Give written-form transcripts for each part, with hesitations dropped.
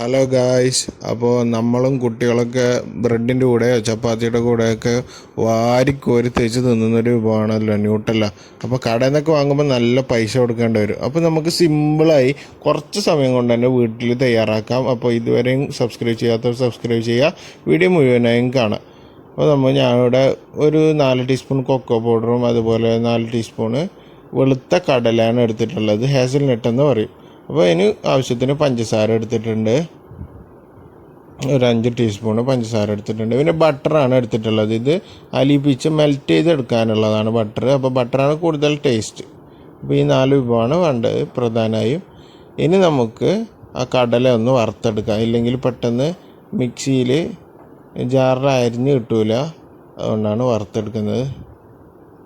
Hello guys, അപ്പോൾ നമ്മളും കുട്ടികളൊക്കെ ബ്രെഡിൻ്റെ കൂടെ ചപ്പാത്തിയുടെ കൂടെയൊക്കെ വാരിക്കോരി തേച്ച് തിന്നുന്നൊരു വിഭവമാണല്ലോ ന്യൂട്ടല്ല. അപ്പോൾ കടയിൽ നിന്നൊക്കെ വാങ്ങുമ്പോൾ നല്ല പൈസ കൊടുക്കേണ്ടി വരും. അപ്പോൾ നമുക്ക് സിമ്പിളായി കുറച്ച് സമയം കൊണ്ട് തന്നെ വീട്ടിൽ തയ്യാറാക്കാം. അപ്പോൾ ഇതുവരെയും സബ്സ്ക്രൈബ് ചെയ്യാത്തവർ സബ്സ്ക്രൈബ് ചെയ്യുക, വീഡിയോ മുഴുവനായും കാണാം. അപ്പോൾ ഞാനിവിടെ ഒരു 4 ടീസ്പൂൺ കൊക്കോ പൗഡറും അതുപോലെ 4 ടീസ്പൂണ് വെളുത്ത കടലയാണ് എടുത്തിട്ടുള്ളത്. ഹാസൽനട്ട് എന്ന് പറയും. അപ്പോൾ അതിന് ആവശ്യത്തിന് പഞ്ചസാര എടുത്തിട്ടുണ്ട്, ഒരു 5 ടീസ്പൂണ് പഞ്ചസാര എടുത്തിട്ടുണ്ട്. പിന്നെ ബട്ടറാണ് എടുത്തിട്ടുള്ളത്. ഇത് അലിയിപ്പിച്ച് മെൽറ്റ് ചെയ്തെടുക്കാനുള്ളതാണ് ബട്ടർ. അപ്പോൾ ബട്ടറാണ് കൂടുതൽ ടേസ്റ്റ്. അപ്പോൾ ഈ 4 വിഭവമാണ് വേണ്ടത് പ്രധാനമായും. ഇനി നമുക്ക് ആ കടല ഒന്ന് വറുത്തെടുക്കാം, ഇല്ലെങ്കിൽ പെട്ടെന്ന് മിക്സിയിൽ ജാറിൽ അരിഞ്ഞ് കിട്ടൂല. അതുകൊണ്ടാണ് വറുത്തെടുക്കുന്നത്.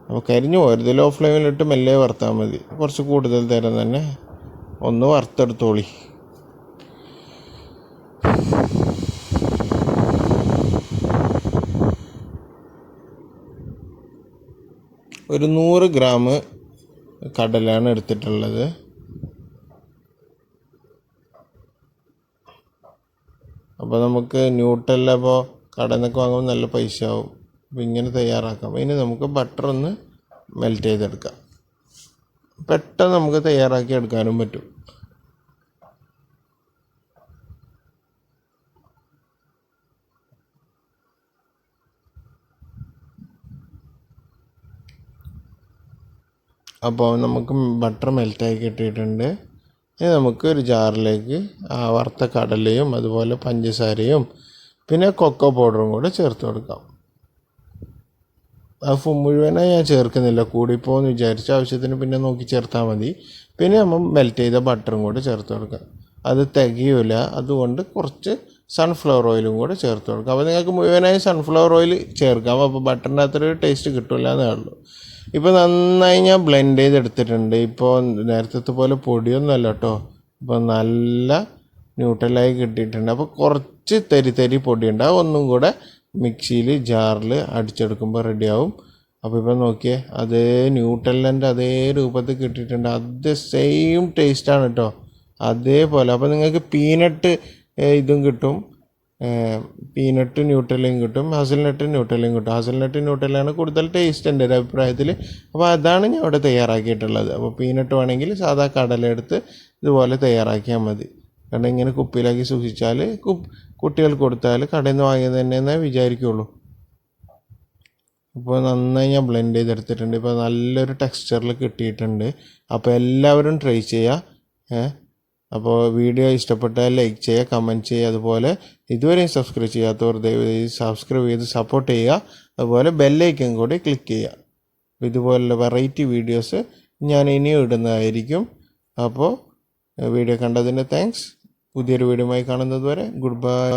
അപ്പോൾ കരിഞ്ഞു പോരുത്, ലോ ഫ്ലെയിമിലിട്ട് മെല്ലെ വറുത്താൽ മതി. കുറച്ച് കൂടുതൽ തരം തന്നെ ഒന്ന് വറുത്തെടുത്തോളി. ഒരു 100 ഗ്രാം കടലാണ് എടുത്തിട്ടുള്ളത്. അപ്പോൾ നമുക്ക് ന്യൂട്ടെല്ല ഇപ്പോൾ കടയിൽ നിന്നൊക്കെ വാങ്ങുമ്പോൾ നല്ല പൈസ ആവും. അപ്പോൾ ഇങ്ങനെ തയ്യാറാക്കാം. ഇനി നമുക്ക് ബട്ടർ ഒന്ന് മെൽറ്റ് ചെയ്തെടുക്കാം. പെട്ടെന്ന് നമുക്ക് തയ്യാറാക്കി എടുക്കാനും പറ്റും. അപ്പോൾ നമുക്ക് ബട്ടർ മെൽറ്റായി കിട്ടിയിട്ടുണ്ട്. ഇനി നമുക്ക് ഒരു ജാറിലേക്ക് വറുത്ത കടലയും അതുപോലെ പഞ്ചസാരയും പിന്നെ കൊക്കോ പൗഡറും കൂടെ ചേർത്ത് കൊടുക്കാം. അത് മുഴുവനായി ഞാൻ ചേർക്കുന്നില്ല, കൂടിപ്പോന്ന് വിചാരിച്ച ആവശ്യത്തിന് പിന്നെ നോക്കി ചേർത്താൽ മതി. പിന്നെ നമ്മൾ മെൽറ്റ് ചെയ്ത ബട്ടറും കൂടെ ചേർത്ത് കൊടുക്കാം. അത് തികയില്ല, അതുകൊണ്ട് കുറച്ച് സൺഫ്ലവർ ഓയിലും കൂടെ ചേർത്ത് കൊടുക്കാം. അപ്പോൾ നിങ്ങൾക്ക് മുഴുവനായി സൺഫ്ലവർ ഓയിൽ ചേർക്കാം. അപ്പോൾ ബട്ടറിൻ്റെ അത്രയൊരു ടേസ്റ്റ് കിട്ടില്ല എന്നേ ഉള്ളൂ. ഇപ്പോൾ നന്നായി ഞാൻ ബ്ലെൻഡ് ചെയ്തെടുത്തിട്ടുണ്ട്. ഇപ്പോൾ നേരത്തെ പോലെ പൊടിയൊന്നുമല്ല കേട്ടോ. ഇപ്പോൾ നല്ല ന്യൂട്രലായി കിട്ടിയിട്ടുണ്ട്. അപ്പോൾ കുറച്ച് തരി പൊടിയുണ്ട്, ഒന്നും കൂടെ മിക്സിയിൽ ജാറിൽ അടിച്ചെടുക്കുമ്പോൾ റെഡിയാവും. അപ്പോൾ ഇപ്പോൾ നോക്കിയേ, അതേ ന്യൂട്ടെല്ലൻ്റെ അതേ രൂപത്തിൽ കിട്ടിയിട്ടുണ്ട്. അത് സെയിം ടേസ്റ്റാണ് കേട്ടോ, അതേപോലെ. അപ്പോൾ നിങ്ങൾക്ക് പീനട്ട് ഇതും കിട്ടും, പീനട്ട് ന്യൂട്ടെല്ലയും കിട്ടും, ഹസൽനട്ട് ന്യൂട്ടെല്ലയും കിട്ടും. ഹസൽനട്ട് ന്യൂട്ടെല്ലയാണ് കൂടുതൽ ടേസ്റ്റ് എൻ്റെ ഒരു അഭിപ്രായത്തിൽ. അപ്പോൾ അതാണ് ഞാൻ ഇവിടെ തയ്യാറാക്കിയിട്ടുള്ളത്. അപ്പോൾ പീനട്ട് വേണമെങ്കിൽ സാധാ കടല എടുത്ത് ഇതുപോലെ തയ്യാറാക്കിയാൽ മതി. കാരണം ഇങ്ങനെ കുപ്പിയിലാക്കി സൂക്ഷിച്ചാൽ കുട്ടികൾക്ക് കൊടുത്താൽ കടയിൽ നിന്ന് വാങ്ങിയത് തന്നെയെന്നേ വിചാരിക്കുള്ളൂ. ഇപ്പോൾ നന്നായി ഞാൻ ബ്ലെൻഡ് ചെയ്തെടുത്തിട്ടുണ്ട്. ഇപ്പോൾ നല്ലൊരു ടെക്സ്ചറിൽ കിട്ടിയിട്ടുണ്ട്. അപ്പോൾ എല്ലാവരും ട്രൈ ചെയ്യുക. അപ്പോൾ വീഡിയോ ഇഷ്ടപ്പെട്ടാൽ ലൈക്ക് ചെയ്യുക, കമൻറ്റ് ചെയ്യുക. അതുപോലെ ഇതുവരെയും സബ്സ്ക്രൈബ് ചെയ്യാത്തവർ ദയവായി സബ്സ്ക്രൈബ് ചെയ്ത് സപ്പോർട്ട് ചെയ്യുക. അതുപോലെ ബെല്ലൈക്കൻ കൂടി ക്ലിക്ക് ചെയ്യുക. ഇതുപോലുള്ള വെറൈറ്റി വീഡിയോസ് ഞാൻ ഇനിയും ഇടുന്നതായിരിക്കും. അപ്പോൾ വീഡിയോ കണ്ടതിന് താങ്ക്സ്. പുതിയൊരു വീഡിയോയുമായി കാണുന്നത് വരെ ഗുഡ് ബൈ.